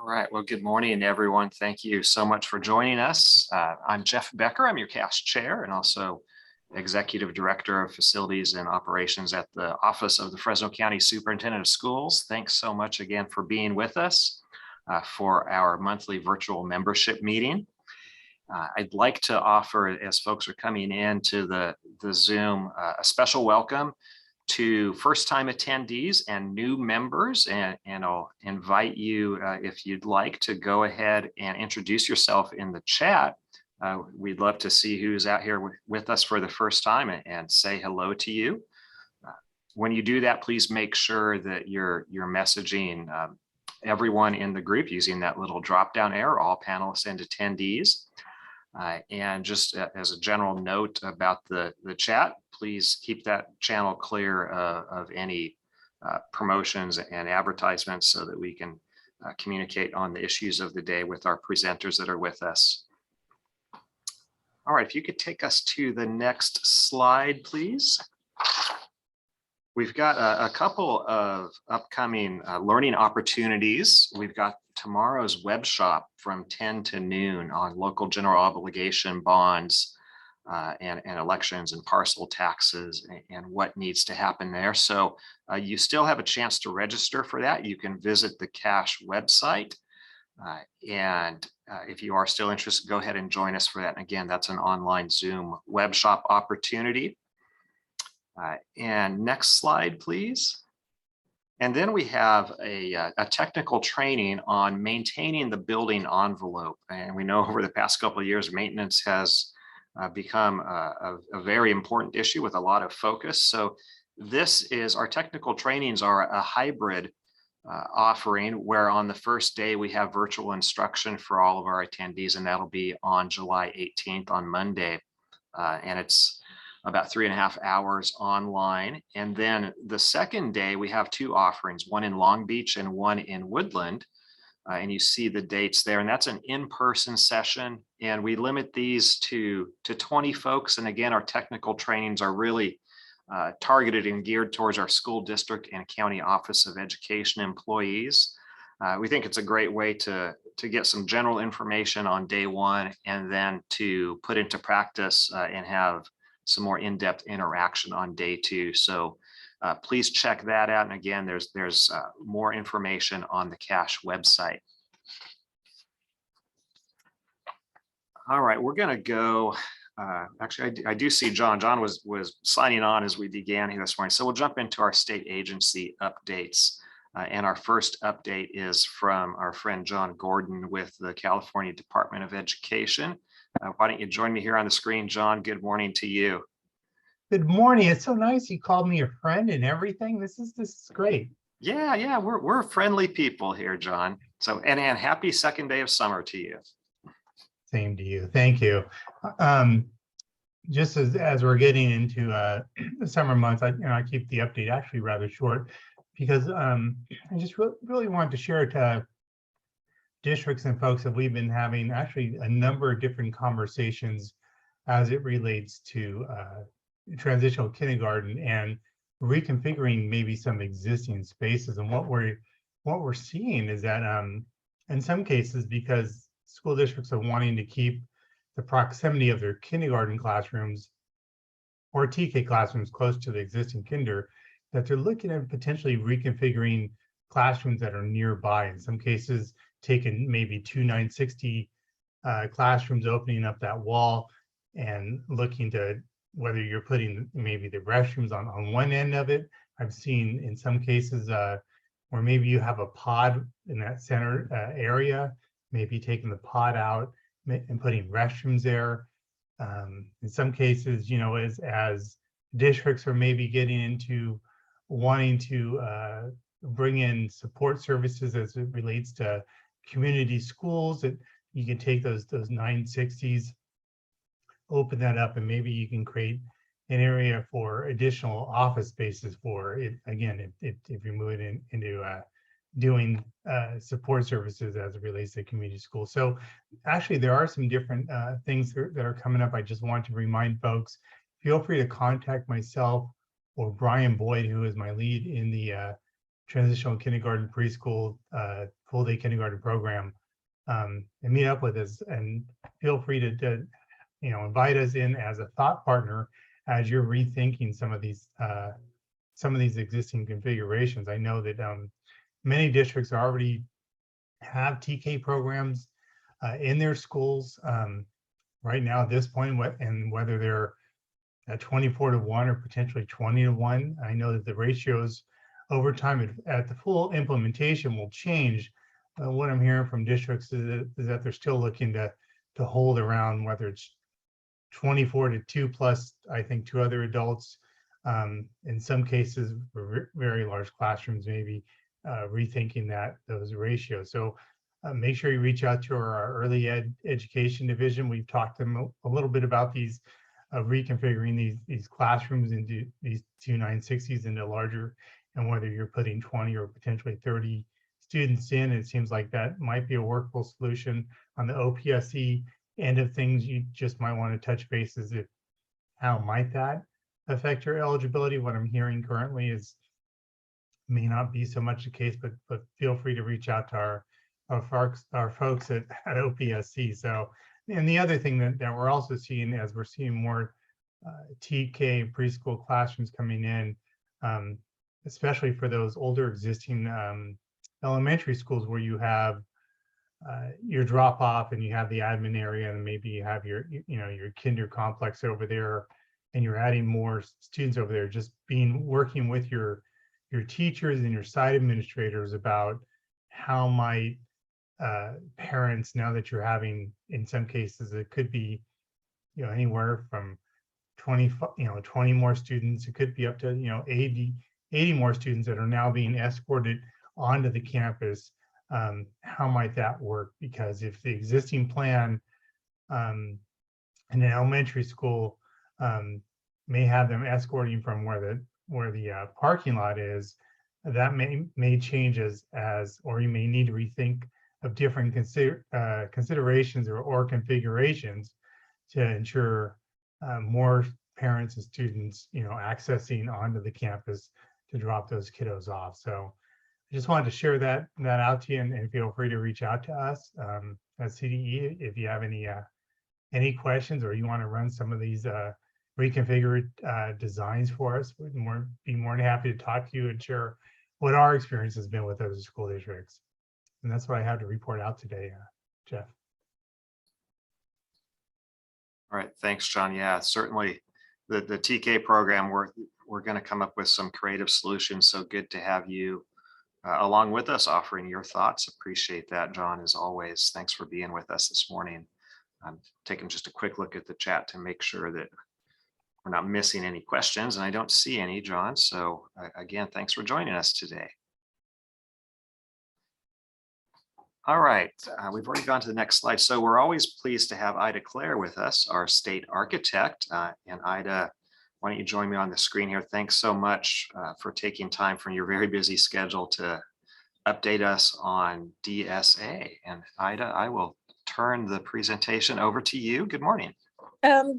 All right. Well, good morning, everyone. Thank you so much for joining us. I'm Jeff Becker. I'm your CAST chair and also Executive Director of Facilities and Operations at the Office of the Fresno County Superintendent of Schools. Thanks so much again for being with us for our monthly virtual membership meeting. I'd like to offer, as folks are coming into the Zoom, a special welcome to first-time attendees and new members, and I'll invite you, if you'd like, to go ahead and introduce yourself in the chat. We'd love to see who's out here with us for the first time and say hello to you. When you do that, please make sure that you're messaging everyone in the group using that little drop-down arrow, all panelists and attendees. And just as a general note about the chat, please keep that channel clear of any promotions and advertisements so that we can communicate on the issues of the day with our presenters that are with us. All right, if you could take us to the next slide, please. We've got a couple of upcoming learning opportunities. We've got tomorrow's web shop from 10 to noon on local general obligation bonds and elections and parcel taxes and what needs to happen there. So you still have a chance to register for that. You can visit the CASH website. And if you are still interested, go ahead and join us for that. And again, that's an online Zoom web shop opportunity. And next slide, please. And then we have a technical training on maintaining the building envelope. And we know over the past couple of years, maintenance has become a very important issue with a lot of focus. So this is, our technical trainings are a hybrid offering where on the first day we have virtual instruction for all of our attendees, and that'll be on July 18th on Monday. And it's about 3.5 hours online. And then the second day we have two offerings, one in Long Beach and one in Woodland. And you see the dates there, and that's an in-person session. And we limit these to 20 folks. And again, our technical trainings are really targeted and geared towards our school district and county office of education employees. We think it's a great way to get some general information on day one and then to put into practice and have some more in-depth interaction on day two. So please check that out. And again, there's more information on the CASH website. All right, we're going to go. Actually, I do see John. John was signing on as we began here this morning. So we'll jump into our state agency updates. And our first update is from our friend John Gordon with the California Department of Education. Why don't you join me here on the screen, John? Good morning to you. Good morning. It's so nice you called me a friend and everything. This is great. Yeah, we're friendly people here, John. So and happy second day of summer to you. Same to you. Thank you. Just as we're getting into the summer months, I keep the update actually rather short because I just really wanted to share to districts and folks that we've been having actually a number of different conversations as it relates to transitional kindergarten and reconfiguring maybe some existing spaces. And what we're seeing is that in some cases, because school districts are wanting to keep the proximity of their kindergarten classrooms or TK classrooms close to the existing kinder, that they're looking at potentially reconfiguring classrooms that are nearby. In some cases, taking maybe 2 960 classrooms, opening up that wall and looking to whether you're putting maybe the restrooms on one end of it. I've seen in some cases where maybe you have a pod in that center area, maybe taking the pod out and putting restrooms there. In some cases, you know, as districts are maybe getting into wanting to bring in support services as it relates to community schools, that you can take those 960s, open that up, and maybe you can create an area for additional office spaces for it. Again, if you're moving into doing support services as it relates to community schools. So actually, there are some different things that are coming up. I just want to remind folks, feel free to contact myself or Brian Boyd, who is my lead in the transitional kindergarten, preschool, full day kindergarten program, and meet up with us. And feel free to invite us in as a thought partner as you're rethinking some of these existing configurations. I know that many districts already have TK programs in their schools right now at this point, and whether they're at 24-1 or potentially 20-1. I know that the ratios over time at the full implementation will change. What I'm hearing from districts is that they're still looking to hold around, whether it's 24-2 plus, I think, 2 other adults. In some cases, very large classrooms, maybe rethinking those ratios. So make sure you reach out to our early education division. We've talked to them a little bit about these reconfiguring these classrooms into these 2 960s into larger, and whether you're putting 20 or potentially 30 students in. It seems like that might be a workable solution. On the OPSE end of things, you just might want to touch bases if how might that affect your eligibility. What I'm hearing currently is may not be so much the case, but feel free to reach out to our folks at OPSC. So, and the other thing that we're also seeing, as we're seeing more TK preschool classrooms coming in, especially for those older existing elementary schools where you have your drop off and you have the admin area, and maybe you have your kinder complex over there, and you're adding more students over there. Just working with your teachers and your site administrators about how might parents, now that you're having, in some cases it could be anywhere from 20 more students, it could be up to 80 more students that are now being escorted onto the campus. How might that work? Because if the existing plan in an elementary school may have them escorting from where the parking lot is, that may change as or you may need to rethink of different considerations or configurations to ensure more parents and students accessing onto the campus to drop those kiddos off. So I just wanted to share that out to you, and feel free to reach out to us at CDE if you have any questions, or you want to run some of these reconfigured designs for us. We'd be more than happy to talk to you and share what our experience has been with other school districts. And that's what I have to report out today, Jeff. All right, thanks, John. Yeah, certainly the TK program, we're going to come up with some creative solutions. So good to have you along with us, offering your thoughts. Appreciate that, John, as always. Thanks for being with us this morning. I'm taking just a quick look at the chat to make sure that we're not missing any questions, and I don't see any, John. So again, thanks for joining us today. All right, we've already gone to the next slide. So we're always pleased to have Ida Clare with us, our state architect. And Ida, why don't you join me on the screen here? Thanks so much for taking time from your very busy schedule to update us on DSA. And Ida, I will turn the presentation over to you. Good morning.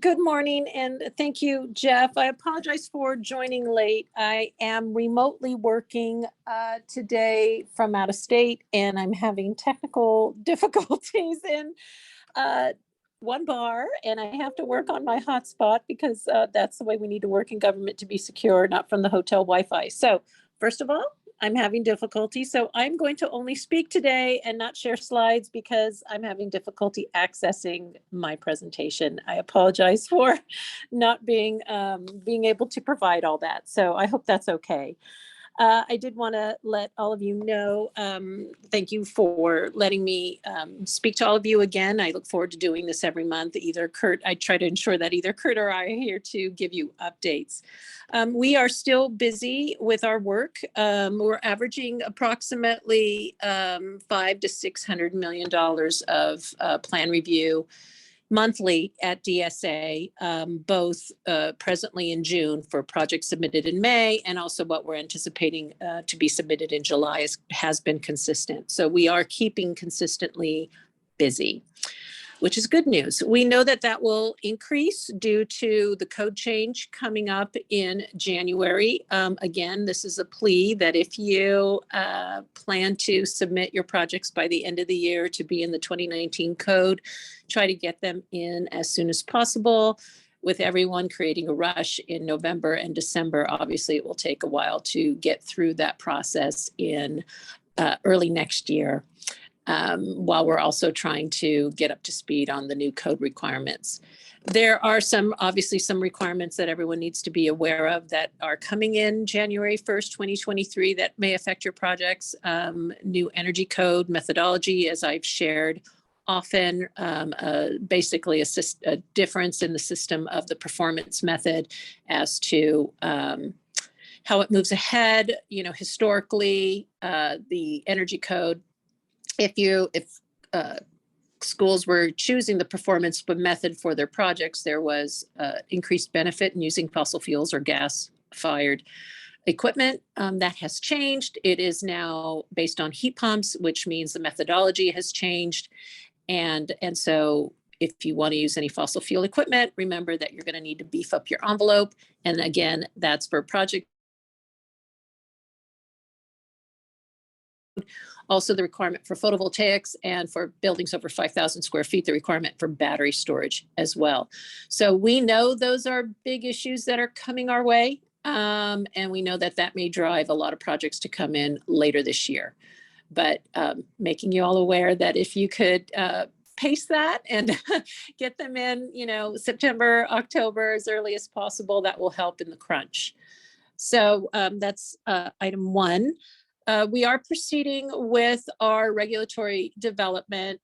Good morning, and thank you, Jeff. I apologize for joining late. I am remotely working today from out of state, and I'm having technical difficulties in one bar, and I have to work on my hotspot because that's the way we need to work in government to be secure, not from the hotel Wi-Fi. So first of all, I'm having difficulty. So I'm going to only speak today and not share slides because I'm having difficulty accessing my presentation. I apologize for not being able to provide all that. So I hope that's okay. I did want to let all of you know, thank you for letting me speak to all of you again. I look forward to doing this every month. I try to ensure that either Kurt or I are here to give you updates. We are still busy with our work. We're averaging approximately $500 to $600 million of plan review monthly at DSA, both presently in June for projects submitted in May, and also what we're anticipating to be submitted in July has been consistent. So we are keeping consistently busy. which is good news. We know that that will increase due to the code change coming up in January. Again, this is a plea that if you plan to submit your projects by the end of the year to be in the 2019 code, try to get them in as soon as possible. With everyone creating a rush in November and December, obviously it will take a while to get through that process in early next year, while we're also trying to get up to speed on the new code requirements. There are obviously some requirements that everyone needs to be aware of that are coming in January 1st, 2023 that may affect your projects. New energy code methodology, as I've shared often, basically a difference in the system of the performance method as to how it moves ahead. Historically, the energy code, if schools were choosing the performance method for their projects, there was increased benefit in using fossil fuels or gas-fired equipment. That has changed. It is now based on heat pumps, which means the methodology has changed. And so if you want to use any fossil fuel equipment, remember that you're going to need to beef up your envelope. And again, that's for project. Also, the requirement for photovoltaics, and for buildings over 5,000 square feet, the requirement for battery storage as well. So we know those are big issues that are coming our way. And we know that that may drive a lot of projects to come in later this year. But making you all aware that if you could pace that and get them in, September, October, as early as possible, that will help in the crunch. So that's item one. We are proceeding with our regulatory development.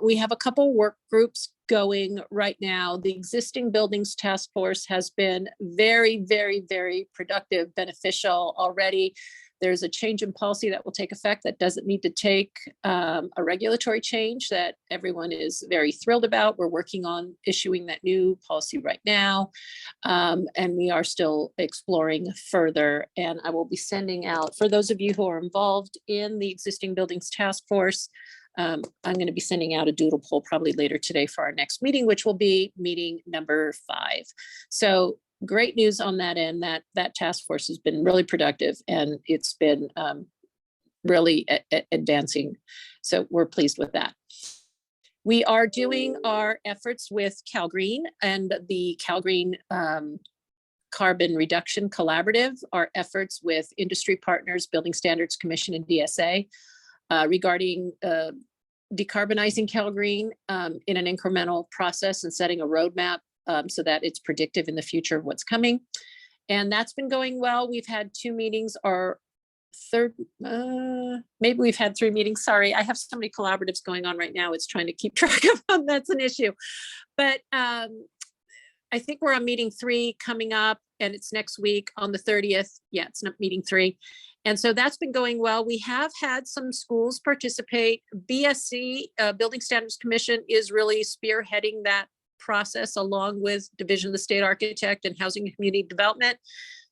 We have a couple work groups going right now. The existing buildings task force has been very, very, very productive, beneficial already. There's a change in policy that will take effect that doesn't need to take a regulatory change that everyone is very thrilled about. We're working on issuing that new policy right now. And we are still exploring further. And I will be sending out, for those of you who are involved in the existing buildings task force, I'm going to be sending out a doodle poll probably later today for our next meeting, which will be meeting number 5. So great news on that end. That task force has been really productive, and it's been really advancing. So we're pleased with that. We are doing our efforts with CalGreen and the CalGreen Carbon Reduction Collaborative, our efforts with industry partners, Building Standards Commission and DSA, regarding decarbonizing CalGreen in an incremental process and setting a roadmap so that it's predictive in the future of what's coming. And that's been going well. We've had 2 meetings, or maybe we've had 3 meetings. Sorry, I have so many collaboratives going on right now. It's trying to keep track of them. That's an issue. But I think we're on meeting 3 coming up, and it's next week on the 30th. Yeah, it's not meeting 3. And so that's been going well. We have had some schools participate. BSC, Building Standards Commission, is really spearheading that process along with Division of the State Architect and Housing and Community Development.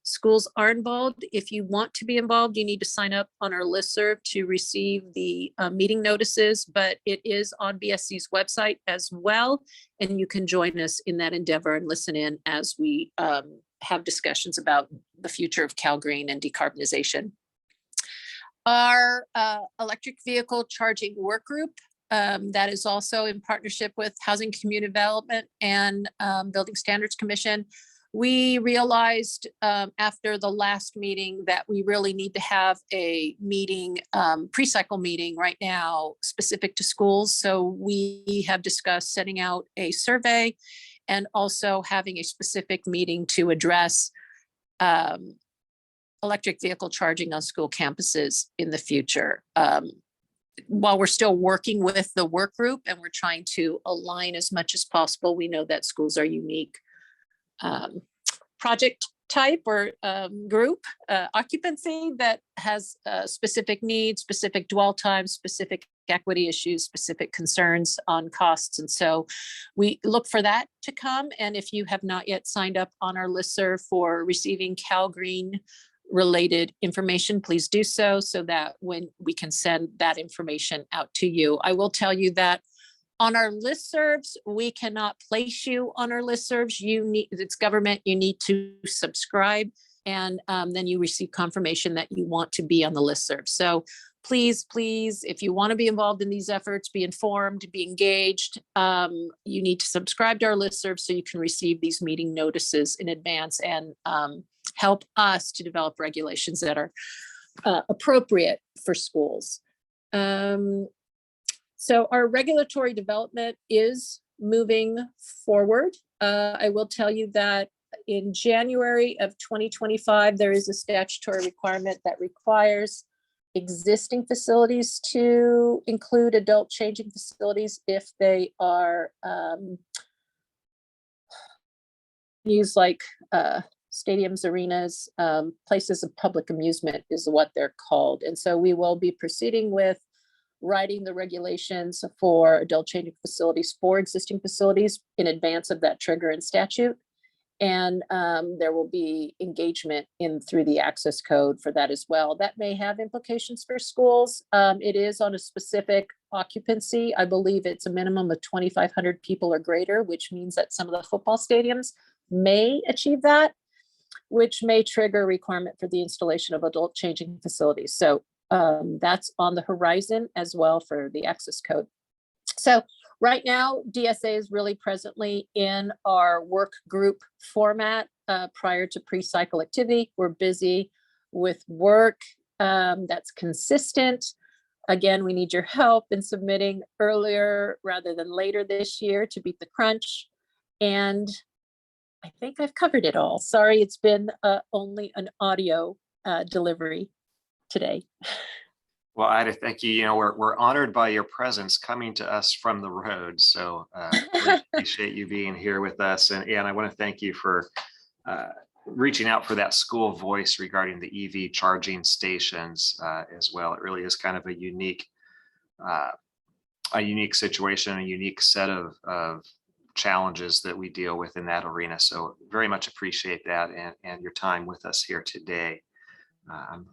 Schools are involved. If you want to be involved, you need to sign up on our listserv to receive the meeting notices, but it is on BSC's website as well. And you can join us in that endeavor and listen in as we have discussions about the future of CalGreen and decarbonization. Our electric vehicle charging work group, that is also in partnership with Housing Community Development and Building Standards Commission. We realized after the last meeting that we really need to have a meeting, pre-cycle meeting right now specific to schools. So we have discussed setting out a survey and also having a specific meeting to address electric vehicle charging on school campuses in the future. While we're still working with the work group and we're trying to align as much as possible, we know that schools are unique project type or group occupancy that has specific needs, specific dwell times, specific equity issues, specific concerns on costs. And so we look for that to come. And if you have not yet signed up on our listserv for receiving CalGreen related information, please do so that when we can send that information out to you. I will tell you that On our listservs, we cannot place you on our listservs. You need, it's government, you need to subscribe, and then you receive confirmation that you want to be on the listserv. So please, if you want to be involved in these efforts, be informed, be engaged, you need to subscribe to our listserv so you can receive these meeting notices in advance and help us to develop regulations that are appropriate for schools. So our regulatory development is moving forward. I will tell you that in January of 2025, there is a statutory requirement that requires existing facilities to include adult changing facilities if they are used like stadiums, arenas, places of public amusement is what they're called. And so we will be proceeding with writing the regulations for adult changing facilities for existing facilities in advance of that trigger in statute. And there will be engagement through the access code for that as well. That may have implications for schools. It is on a specific occupancy. I believe it's a minimum of 2,500 people or greater, which means that some of the football stadiums may achieve that, which may trigger a requirement for the installation of adult changing facilities. So that's on the horizon as well for the access code. So right now, DSA is really presently in our work group format prior to pre-cycle activity. We're busy with work that's consistent. Again, we need your help in submitting earlier rather than later this year to beat the crunch. And I think I've covered it all. Sorry, it's been only an audio delivery today. Well, Ida, thank you. You know, we're honored by your presence coming to us from the road. So we appreciate you being here with us. And I want to thank you for reaching out for that school voice regarding the EV charging stations as well. It really is kind of a unique situation, a unique set of challenges that we deal with in that arena. So very much appreciate that and your time with us here today. I'm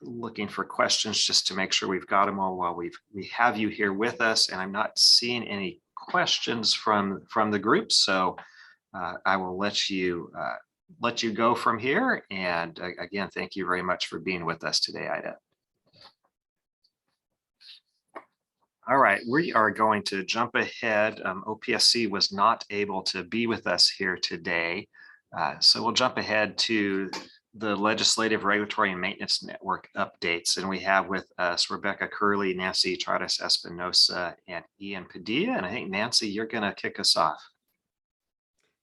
looking for questions just to make sure we've got them all while we have you here with us, and I'm not seeing any questions from the group. So I will let you go from here. And again, thank you very much for being with us today, Ida. All right, we are going to jump ahead. OPSC was not able to be with us here today. So we'll jump ahead to the Legislative Regulatory and Maintenance Network updates. And we have with us Rebecca Curley, Nancy Travis Espinosa, and Ian Padilla. And I think, Nancy, you're going to kick us off.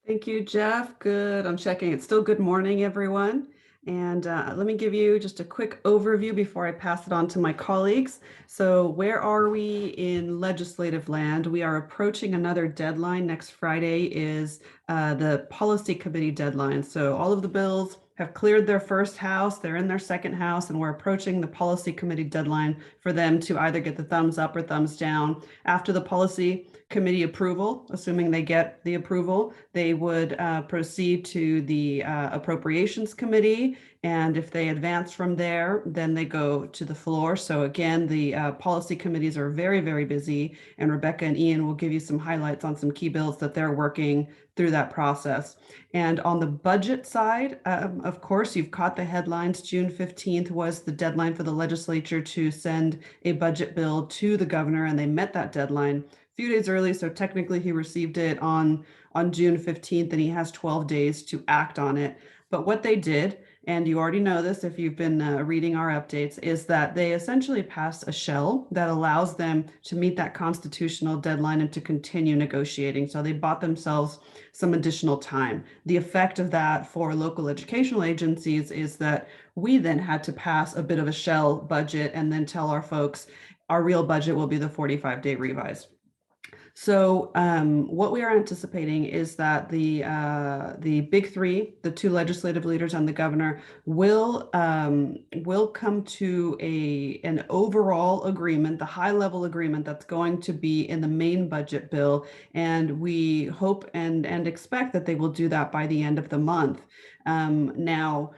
Thank you, Jeff. Good. I'm checking. It's still good morning, everyone. And let me give you just a quick overview before I pass it on to my colleagues. So where are we in legislative land? We are approaching another deadline. Next Friday is the policy committee deadline. So all of the bills have cleared their first house, they're in their second house, and we're approaching the policy committee deadline for them to either get the thumbs up or thumbs down. After the policy committee approval, assuming they get the approval, they would proceed to the appropriations committee. And if they advance from there, then they go to the floor. So again, the policy committees are very, very busy, and Rebecca and Ian will give you some highlights on some key bills that they're working through that process. And on the budget side, of course, you've caught the headlines. June 15th was the deadline for the legislature to send a budget bill to the governor, and they met that deadline a few days early. So technically he received it on June 15th, and he has 12 days to act on it. But what they did, and you already know this if you've been reading our updates, is that they essentially passed a shell that allows them to meet that constitutional deadline and to continue negotiating. So they bought themselves some additional time. The effect of that for local educational agencies is that we then had to pass a bit of a shell budget and then tell our folks our real budget will be the 45-day revise. So what we are anticipating is that the big three, the two legislative leaders and the governor, will come to an overall agreement, the high level agreement that's going to be in the main budget bill. And we hope and expect that they will do that by the end of the month. Now,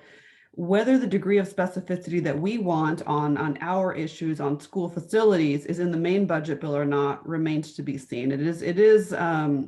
Whether the degree of specificity that we want on our issues on school facilities is in the main budget bill or not remains to be seen. It is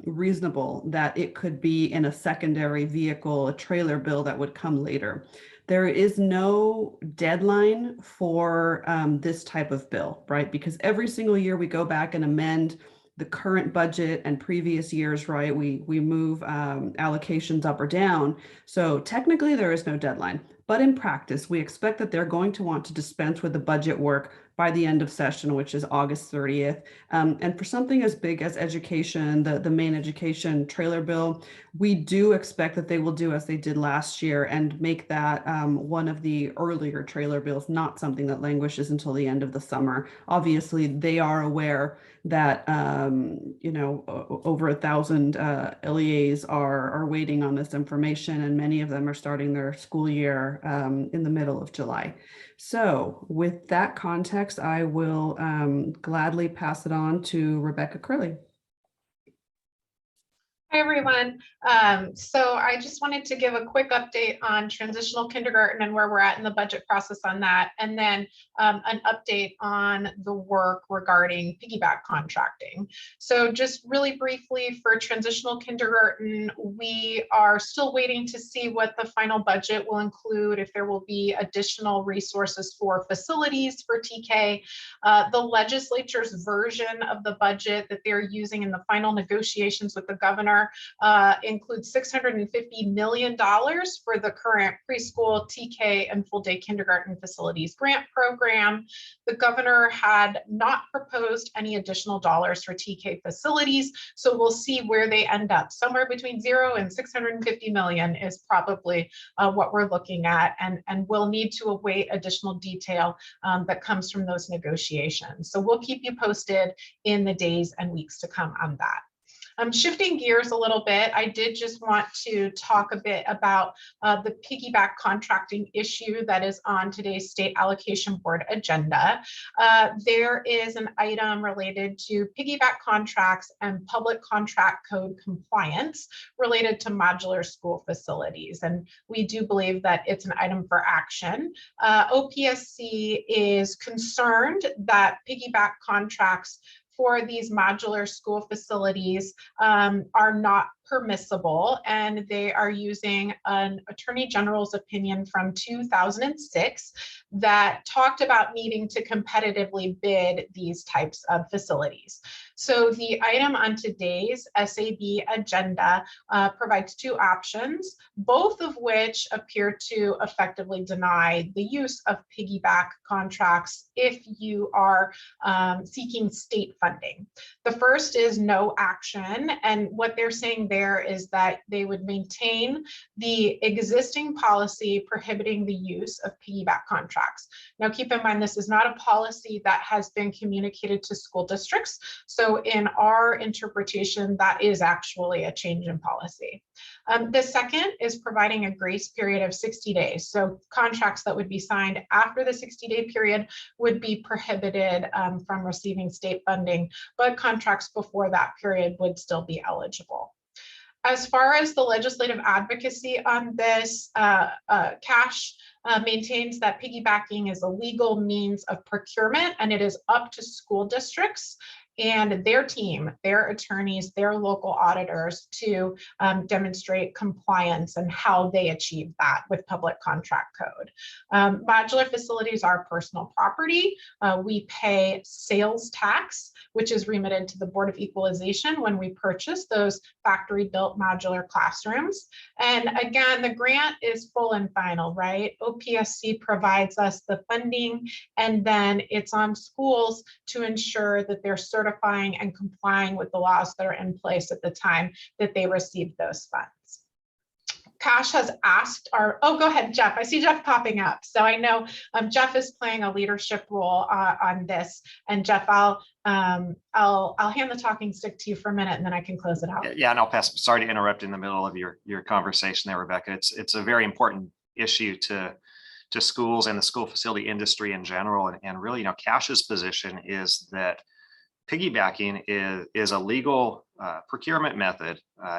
reasonable that it could be in a secondary vehicle, a trailer bill that would come later. There is no deadline for this type of bill, right? Because every single year we go back and amend the current budget and previous years, right? We move allocations up or down. So technically there is no deadline. But in practice, we expect that they're going to want to dispense with the budget work by the end of session, which is August 30th. And for something as big as education, the main education trailer bill, we do expect that they will do as they did last year and make that one of the earlier trailer bills, not something that languishes until the end of the summer. Obviously, they are aware that over 1,000 LEAs are waiting on this information, and many of them are starting their school year in the middle of July. So with that context, I will gladly pass it on to Rebecca Curley. Hi, everyone. So I just wanted to give a quick update on transitional kindergarten and where we're at in the budget process on that, and then an update on the work regarding piggyback contracting. So just really briefly for transitional kindergarten, we are still waiting to see what the final budget will include, if there will be additional resources for facilities for TK. The legislature's version of the budget that they're using in the final negotiations with the governor includes $650 million for the current preschool, TK, and full day kindergarten facilities grant program. The governor had not proposed any additional dollars for TK facilities, so we'll see where they end up. Somewhere between 0 and 650 million is probably what we're looking at, and we'll need to await additional detail that comes from those negotiations. So we'll keep you posted in the days and weeks to come on that. Shifting gears a little bit, I did just want to talk a bit about the piggyback contracting issue that is on today's State Allocation Board agenda. There is an item related to piggyback contracts and public contract code compliance related to modular school facilities. And we do believe that it's an item for action. OPSC is concerned that piggyback contracts for these modular school facilities are not permissible, and they are using an Attorney General's opinion from 2006 that talked about needing to competitively bid these types of facilities. So the item on today's SAB agenda provides two options, both of which appear to effectively deny the use of piggyback contracts if you are seeking state funding. The first is no action, and what they're saying there is that they would maintain the existing policy prohibiting the use of piggyback contracts. Now, keep in mind, this is not a policy that has been communicated to school districts. So in our interpretation, that is actually a change in policy. The second is providing a grace period of 60 days. So contracts that would be signed after the 60-day period would be prohibited from receiving state funding, but contracts before that period would still be eligible. As far as the legislative advocacy on this, Cash maintains that piggybacking is a legal means of procurement, and it is up to school districts and their team, their attorneys, their local auditors to demonstrate compliance and how they achieve that with public contract code. Modular facilities are personal property. We pay sales tax, which is remitted to the Board of Equalization when we purchase those factory-built modular classrooms. And again, the grant is full and final, right? OPSC provides us the funding, and then it's on schools to ensure that they're certifying and complying with the laws that are in place at the time that they receive those funds. Cash has asked oh, go ahead, Jeff. I see Jeff popping up. So I know Jeff is playing a leadership role on this. And Jeff, I'll hand the talking stick to you for a minute, and then I can close it out. Yeah, and I'll pass. Sorry to interrupt in the middle of your conversation there, Rebecca. It's a very important issue to schools and the school facility industry in general. And really, Cash's position is that piggybacking is a legal procurement method,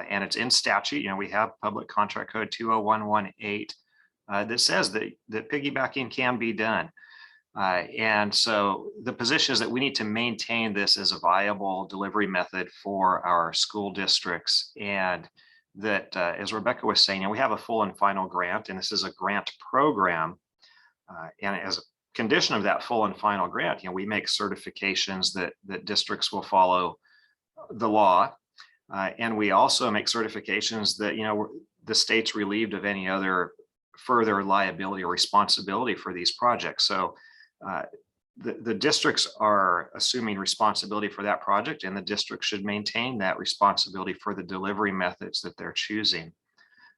and it's in statute. We have Public Contract Code 20118 that says that piggybacking can be done. And so the position is that we need to maintain this as a viable delivery method for our school districts. And that, as Rebecca was saying, we have a full and final grant, and this is a grant program. And as a condition of that full and final grant, we make certifications that districts will follow the law. And we also make certifications that, the state's relieved of any other further liability or responsibility for these projects. So the districts are assuming responsibility for that project, and the district should maintain that responsibility for the delivery methods that they're choosing.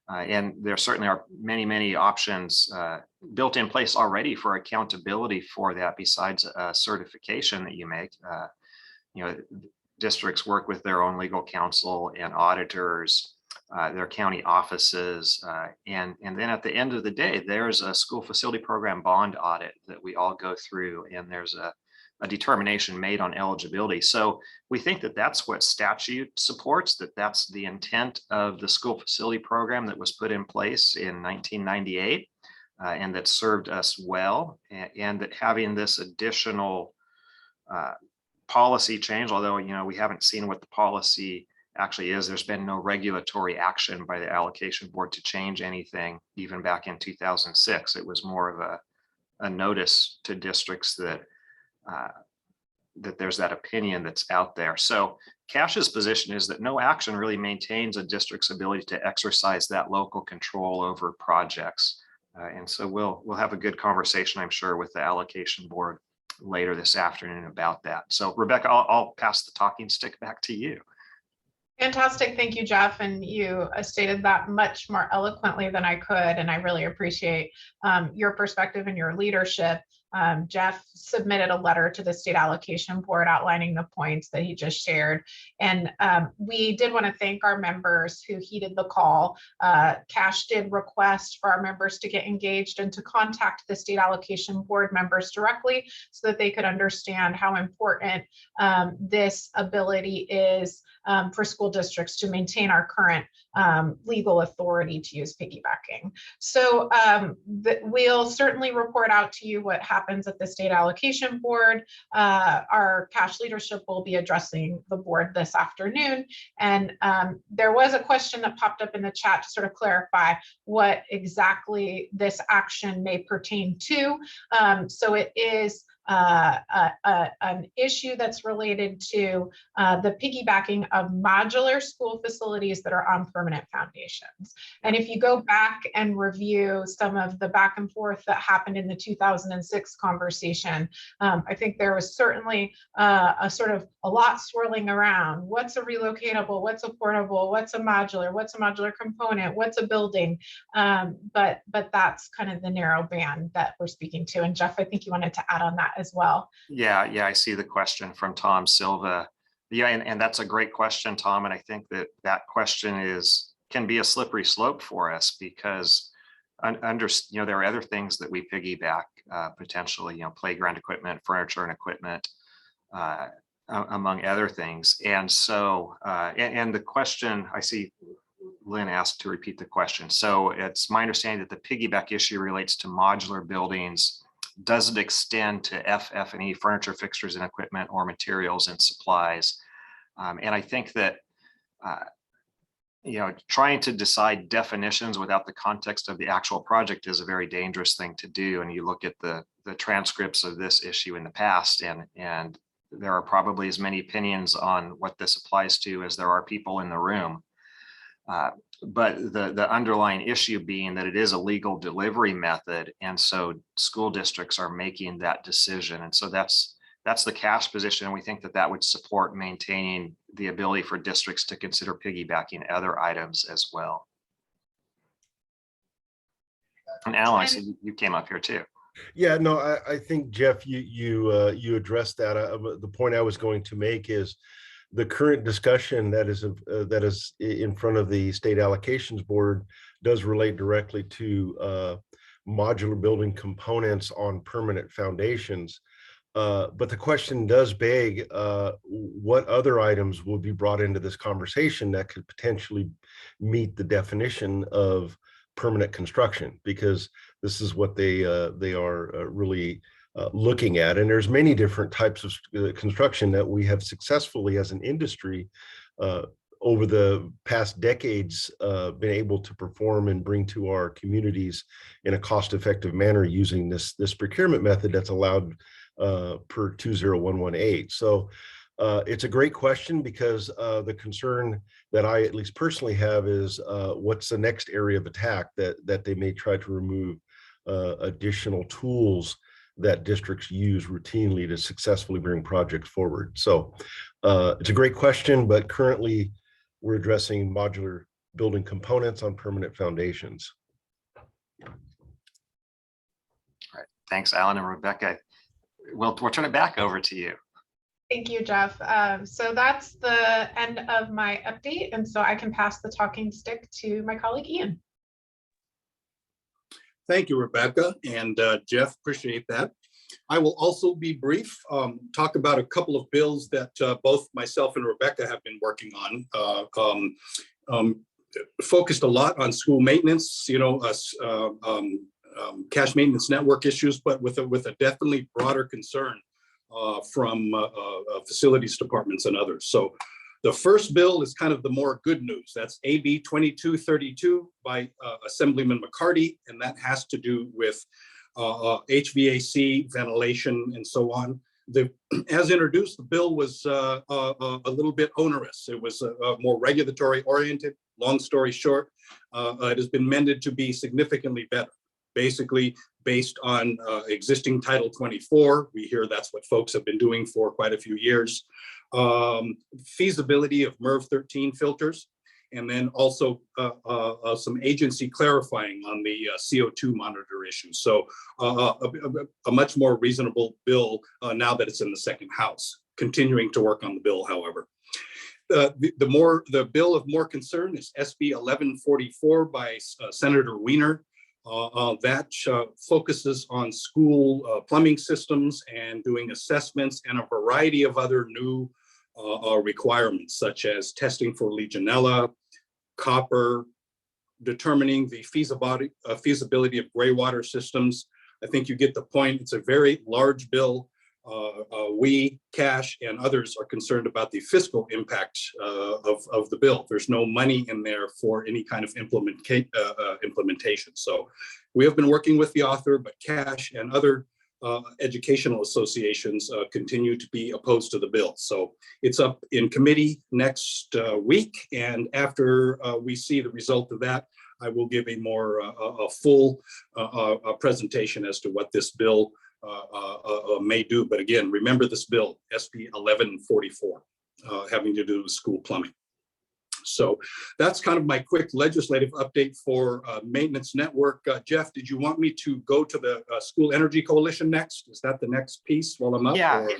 And there certainly are many, many options built in place already for accountability for that, besides a certification that you make. Districts work with their own legal counsel and auditors, their county offices, and then at the end of the day, there's a school facility program bond audit that we all go through, and there's a determination made on eligibility. So we think that that's what statute supports, that's the intent of the school facility program that was put in place in 1998, and that served us well, and that having this additional policy change, although we haven't seen what the policy actually is. There's been no regulatory action by the allocation board to change anything, even back in 2006. It was more of a notice to districts that there's that opinion that's out there. So Cash's position is that no action really maintains a district's ability to exercise that local control over projects. And so we'll have a good conversation, I'm sure, with the allocation board later this afternoon about that. So Rebecca, I'll pass the talking stick back to you. Fantastic. Thank you, Jeff. And you stated that much more eloquently than I could. And I really appreciate your perspective and your leadership. Jeff submitted a letter to the state allocation board outlining the points that he just shared. And we did want to thank our members who heeded the call. Cash did request for our members to get engaged and to contact the state allocation board members directly so that they could understand how important this ability is for school districts to maintain our current legal authority to use piggybacking. So we'll certainly report out to you what happens at the state allocation board. Our Cash leadership will be addressing the board this afternoon. And there was a question that popped up in the chat to sort of clarify what exactly this action may pertain to. So it is an issue that's related to the piggybacking of modular school facilities that are on permanent foundations. And if you go back and review some of the back and forth that happened in the 2006 conversation, I think there was certainly a lot swirling around. What's a relocatable? What's a portable? What's a modular? What's a modular component? What's a building? But that's kind of the narrow band that we're speaking to. And Jeff, I think you wanted to add on that as well. Yeah, I see the question from Tom Silva. Yeah, and that's a great question, Tom. And I think that question can be a slippery slope for us, because there are other things that we piggyback potentially, playground equipment, furniture and equipment, among other things. And so, and the question, I see Lynn asked to repeat the question. So it's my understanding that the piggyback issue relates to modular buildings. Does it extend to FF&E, furniture, fixtures and equipment, or materials and supplies? And I think that, trying to decide definitions without the context of the actual project is a very dangerous thing to do. And you look at the transcripts of this issue in the past, and there are probably as many opinions on what this applies to as there are people in the room. But the underlying issue being that it is a legal delivery method, and so school districts are making that decision. And so that's the Cash position, and we think that would support maintaining the ability for districts to consider piggybacking other items as well. And Alan, I see you came up here too. Yeah, no, I think, Jeff, you addressed that. The point I was going to make is the current discussion that is in front of the state allocations board does relate directly to modular building components on permanent foundations. But the question does beg, what other items will be brought into this conversation that could potentially meet the definition of permanent construction, because this is what they are really looking at. And there's many different types of construction that we have successfully as an industry over the past decades been able to perform and bring to our communities in a cost-effective manner using this procurement method that's allowed per 20118. So it's a great question, because the concern that I at least personally have is what's the next area of attack that they may try to remove additional tools that districts use routinely to successfully bring projects forward. So it's a great question, but currently we're addressing modular building components on permanent foundations. All right. Thanks, Alan and Rebecca. We'll turn it back over to you. Thank you, Jeff. So that's the end of my update. And so I can pass the talking stick to my colleague, Ian. Thank you, Rebecca and Jeff, appreciate that. I will also be brief, talk about a couple of bills that both myself and Rebecca have been working on. Focused a lot on school maintenance, cash maintenance network issues, but with a definitely broader concern from facilities departments and others. So the first bill is kind of the more good news. That's AB 2232 by Assemblyman McCarty, and that has to do with HVAC, ventilation, and so on. As introduced, the bill was a little bit onerous. It was more regulatory oriented. Long story short, it has been mended to be significantly better. Basically, based on existing Title 24, we hear that's what folks have been doing for quite a few years. Feasibility of MERV 13 filters, and then also some agency clarifying on the CO2 monitor issue. So a much more reasonable bill now that it's in the second house. Continuing to work on the bill, however. The bill of more concern is SB 1144 by Senator Wiener. That focuses on school plumbing systems and doing assessments and a variety of other new requirements, such as testing for Legionella, copper, determining the feasibility of gray water systems. I think you get the point. It's a very large bill. We, Cash, and others are concerned about the fiscal impact of the bill. There's no money in there for any kind of implementation. So we have been working with the author, but Cash and other educational associations continue to be opposed to the bill. So it's up in committee next week. And after we see the result of that, I will give a more a full presentation as to what this bill may do. But again, remember this bill, SB 1144, having to do with school plumbing. So that's kind of my quick legislative update for maintenance network. Jeff, did you want me to go to the School Energy Coalition next? Is that the next piece while I'm up? Yeah, or?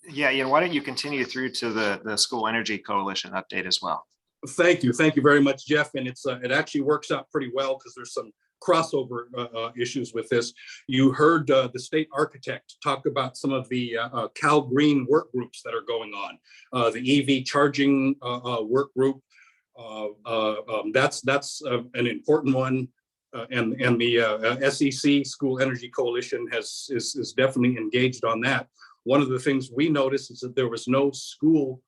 yeah. Why don't you continue through to the School Energy Coalition update as well? Thank you very much, Jeff. And it actually works out pretty well because there's some crossover issues with this. You heard the state architect talk about some of the Cal Green work groups that are going on. The EV charging work group, that's an important one. And the SEC School Energy Coalition is definitely engaged on that. One of the things we noticed is that there was no school,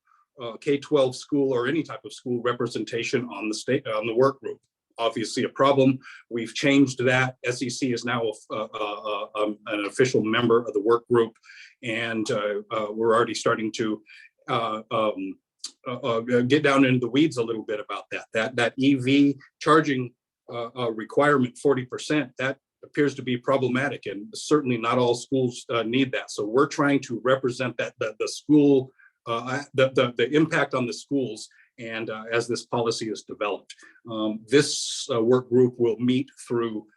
K-12 school or any type of school representation on the work group. Obviously a problem. We've changed that. SEC is now an official member of the work group, and we're already starting to get down into the weeds a little bit about that. That EV charging requirement, 40%, that appears to be problematic, and certainly not all schools need that. So we're trying to represent that the school, the impact on the schools, and as this policy is developed. This work group will meet through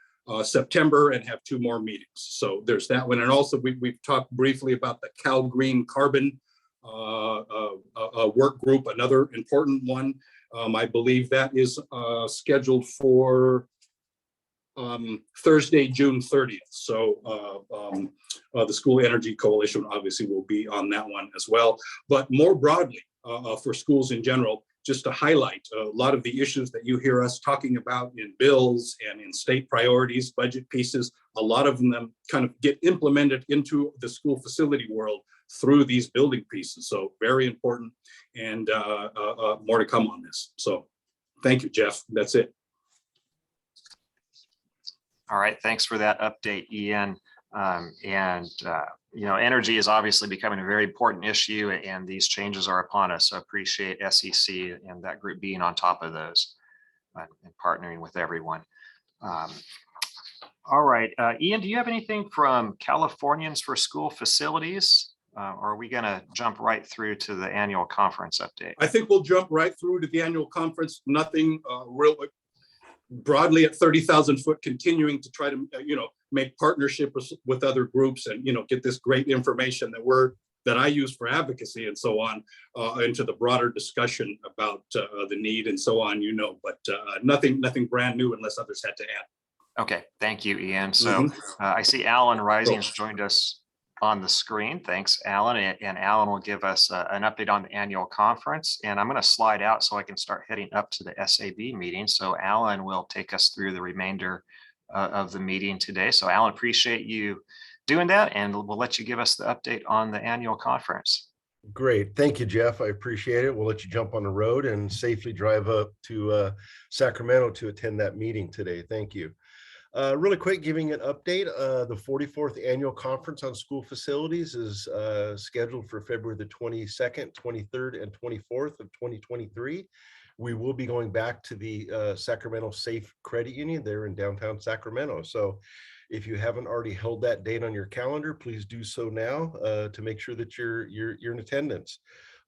September and have 2 more meetings. So there's that one. And also we've talked briefly about the Cal Green Carbon work group, another important one. I believe that is scheduled for Thursday, June 30th. So the School Energy Coalition obviously will be on that one as well. But more broadly, for schools in general, just to highlight a lot of the issues that you hear us talking about in bills and in state priorities, budget pieces. A lot of them kind of get implemented into the school facility world through these building pieces. So very important, and more to come on this. So thank you, Jeff. That's it. All right, thanks for that update, Ian. Energy is obviously becoming a very important issue, and these changes are upon us. So appreciate SEC and that group being on top of those and partnering with everyone. All right, Ian, do you have anything from Californians for School Facilities? Or are we going to jump right through to the annual conference update? I think we'll jump right through to the annual conference. Nothing real broadly at 30,000 foot, continuing to try to make partnerships with other groups and get this great information that I use for advocacy and so on into the broader discussion about the need and so on. But nothing brand new unless others had to add. Okay, thank you, Ian. So I see Alan Rising has joined us on the screen. Thanks, Alan. And Alan will give us an update on the annual conference. And I'm going to slide out so I can start heading up to the SAB meeting. So Alan will take us through the remainder of the meeting today. So Alan, appreciate you doing that, and we'll let you give us the update on the annual conference. Great. Thank you, Jeff. I appreciate it. We'll let you jump on the road and safely drive up to Sacramento to attend that meeting today. Thank you. Really quick, giving an update, the 44th Annual Conference on School Facilities is scheduled for February the 22nd, 23rd, and 24th of 2023. We will be going back to the Sacramento Safe Credit Union there in downtown Sacramento. So if you haven't already held that date on your calendar, please do so now to make sure that you're in attendance.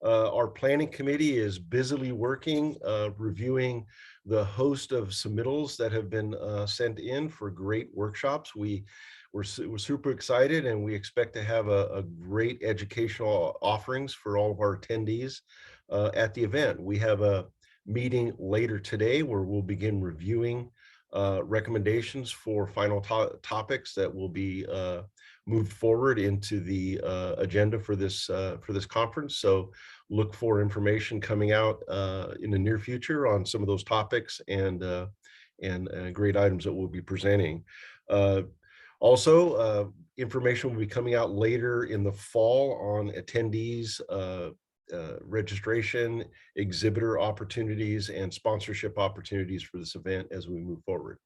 Our planning committee is busily working, reviewing the host of submittals that have been sent in for great workshops. We're super excited, and we expect to have a great educational offerings for all of our attendees at the event. We have a meeting later today where we'll begin reviewing recommendations for final topics that will be moved forward into the agenda for this conference. So look for information coming out in the near future on some of those topics and great items that we'll be presenting. Also, information will be coming out later in the fall on attendees, registration, exhibitor opportunities, and sponsorship opportunities for this event as we move forward.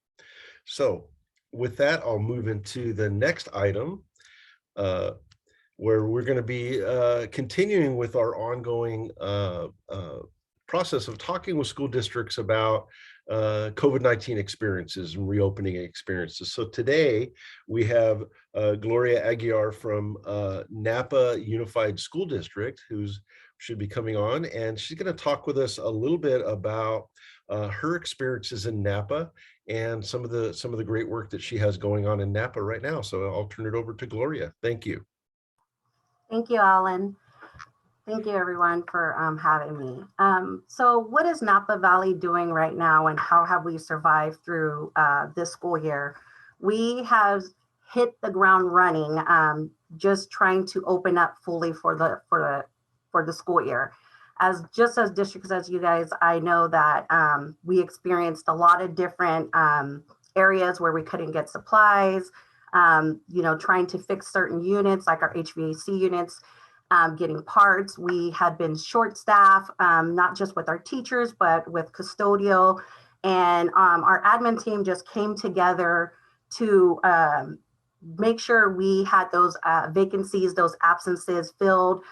So with that, I'll move into the next item, where we're going to be continuing with our ongoing process of talking with school districts about COVID-19 experiences and reopening experiences. So today we have Gloria Aguiar from Napa Unified School District, who's should be coming on, and she's going to talk with us a little bit about her experiences in Napa and some of the great work that she has going on in Napa right now. So I'll turn it over to Gloria. Thank you. Thank you, Alan. Thank you, everyone, for having me. So what is Napa Valley doing right now, and how have we survived through this school year? We have hit the ground running, just trying to open up fully for the school year. As districts as you guys, I know that we experienced a lot of different areas where we couldn't get supplies, trying to fix certain units like our HVAC units, getting parts. We had been short staffed, not just with our teachers, but with custodial, and our admin team just came together to make sure we had those vacancies, those absences filled,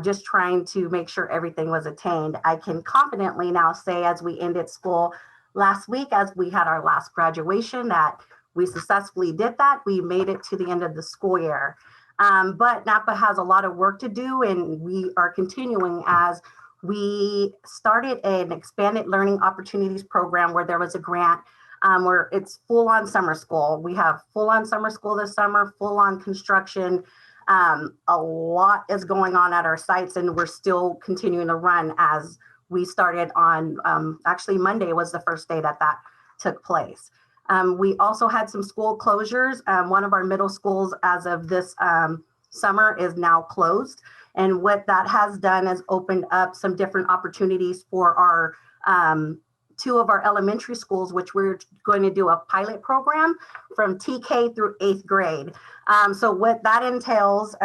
just trying to make sure everything was attained. I can confidently now say, as we ended school last week, as we had our last graduation, that we successfully did that. We made it to the end of the school year. But Napa has a lot of work to do, and we are continuing as we started an expanded learning opportunities program where there was a grant where it's full-on summer school. We have full-on summer school this summer, full-on construction. A lot is going on at our sites, and we're still continuing to run as we started on, actually Monday was the first day that took place. We also had some school closures. One of our middle schools as of this summer is now closed. And what that has done is opened up some different opportunities for our two of our elementary schools, which we're going to do a pilot program from TK through 8th grade. So what that entails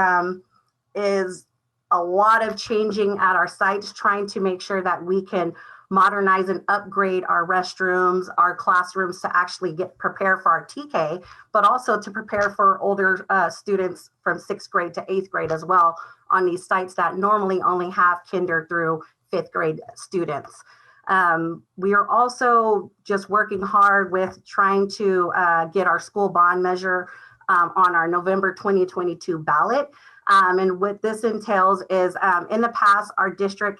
is a lot of changing at our sites, trying to make sure that we can modernize and upgrade our restrooms, our classrooms to actually get prepared for our TK, but also to prepare for older students from 6th grade to 8th grade as well on these sites that normally only have kinder through 5th grade students. We are also just working hard with trying to get our school bond measure on our November 2022 ballot. And what this entails is in the past, our district,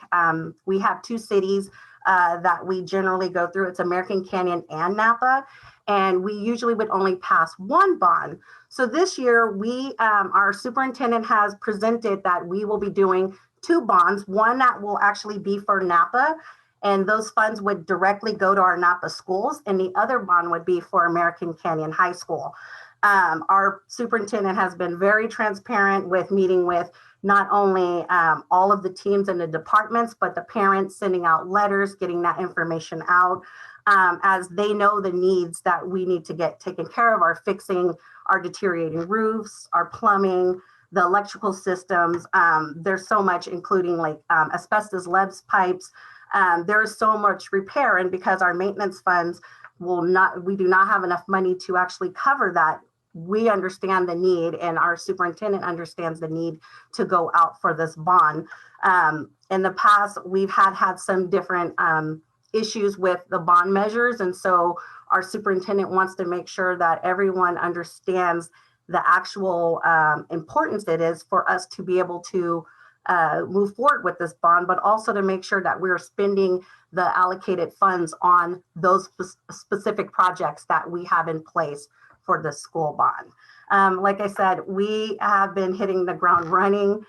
we have 2 cities that we generally go through. It's American Canyon and Napa. And we usually would only pass 1 bond. So this year, our superintendent has presented that we will be doing 2 bonds, one that will actually be for Napa, and those funds would directly go to our Napa schools, and the other bond would be for American Canyon High School. Our superintendent has been very transparent with meeting with not only all of the teams and the departments, but the parents, sending out letters, getting that information out, as they know the needs that we need to get taken care of, are fixing our deteriorating roofs, our plumbing, the electrical systems. There's so much, including like asbestos lead pipes. There is so much repair, and because our maintenance funds we do not have enough money to actually cover that. We understand the need, and our superintendent understands the need to go out for this bond. In the past, we've had some different issues with the bond measures, and so our superintendent wants to make sure that everyone understands the actual importance it is for us to be able to move forward with this bond, but also to make sure that we're spending the allocated funds on those specific projects that we have in place for the school bond. Like I said, we have been hitting the ground running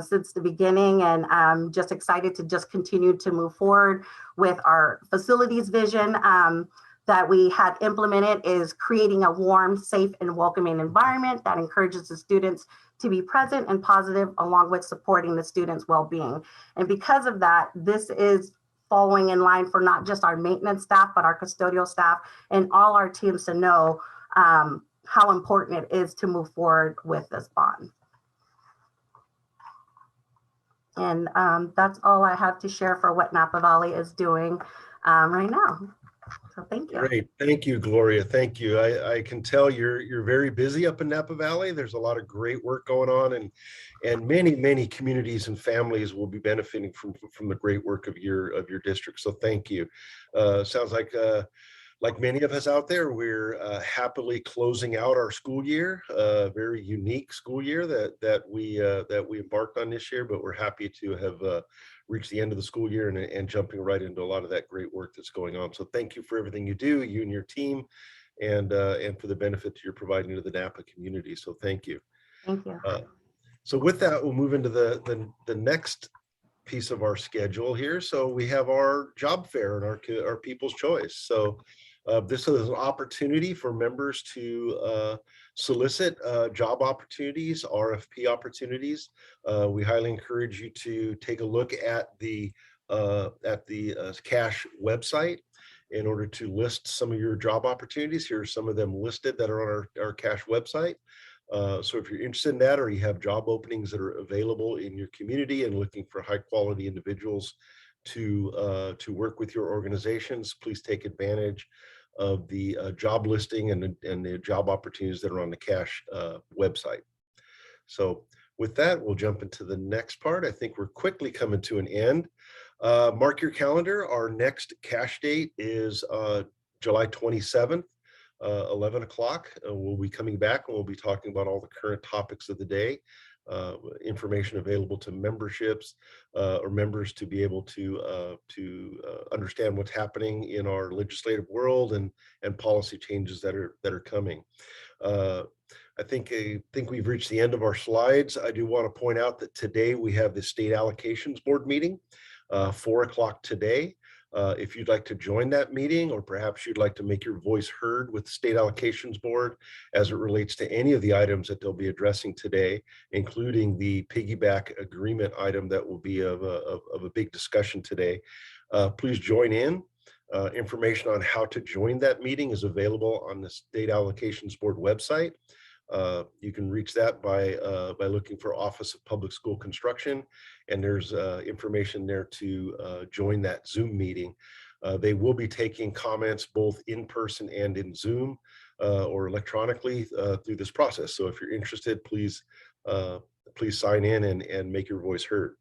since the beginning, and I'm just excited to just continue to move forward with our facilities vision that we had implemented, is creating a warm, safe, and welcoming environment that encourages the students to be present and positive, along with supporting the students' well-being. And because of that, this is following in line for not just our maintenance staff, but our custodial staff and all our teams to know how important it is to move forward with this bond. And that's all I have to share for what Napa Valley is doing right now. So thank you. Great. Thank you, Gloria. Thank you. I can tell you're very busy up in Napa Valley. There's a lot of great work going on, and many communities and families will be benefiting from the great work of your district. So thank you. Sounds like many of us out there, we're happily closing out our school year, a very unique school year that we embarked on this year, but we're happy to have reached the end of the school year and jumping right into a lot of that great work that's going on. So thank you for everything you do, you and your team, and for the benefit you're providing to the Napa community. So thank you. Thank you. So with that, we'll move into the next piece of our schedule here. So we have our job fair and our People's Choice. So this is an opportunity for members to solicit job opportunities, RFP opportunities. We highly encourage you to take a look at the CASH website in order to list some of your job opportunities. Here are some of them listed that are on our CASH website. So if you're interested in that, or you have job openings that are available in your community and looking for high quality individuals to work with your organizations, please take advantage of the job listing and the job opportunities that are on the CASH website. So with that, we'll jump into the next part. I think we're quickly coming to an end. Mark your calendar. Our next CASH date is July 27th, 11 o'clock. We'll be coming back and we'll be talking about all the current topics of the day. Information available to memberships or members to be able to understand what's happening in our legislative world and policy changes that are coming. I think we've reached the end of our slides. I do want to point out that today we have the State Allocations Board meeting, 4 o'clock today. If you'd like to join that meeting, or perhaps you'd like to make your voice heard with the State Allocations Board as it relates to any of the items that they'll be addressing today, including the piggyback agreement item that will be of a big discussion today, please join in. Information on how to join that meeting is available on the State Allocations Board website. You can reach that by looking for Office of Public School Construction, and there's information there to join that Zoom meeting. They will be taking comments both in person and in Zoom or electronically through this process. So if you're interested, please sign in and make your voice heard.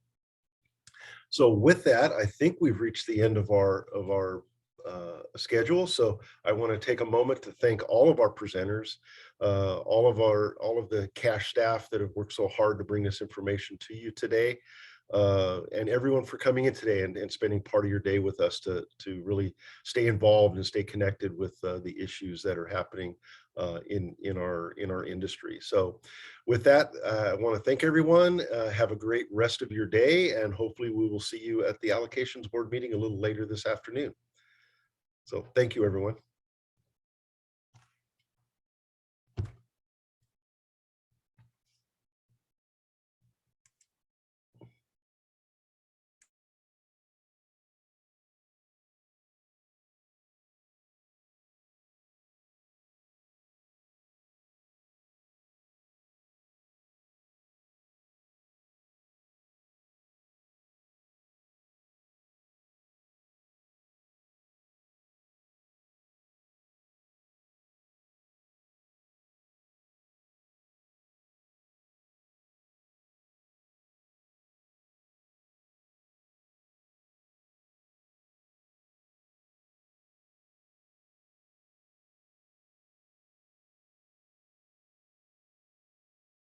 So with that, I think we've reached the end of our schedule. So I want to take a moment to thank all of our presenters, all of the CASH staff that have worked so hard to bring this information to you today, and everyone for coming in today and spending part of your day with us to really stay involved and stay connected with the issues that are happening in our industry. So with that, I want to thank everyone. Have a great rest of your day, and hopefully we will see you at the Allocations Board meeting a little later this afternoon. So thank you, everyone.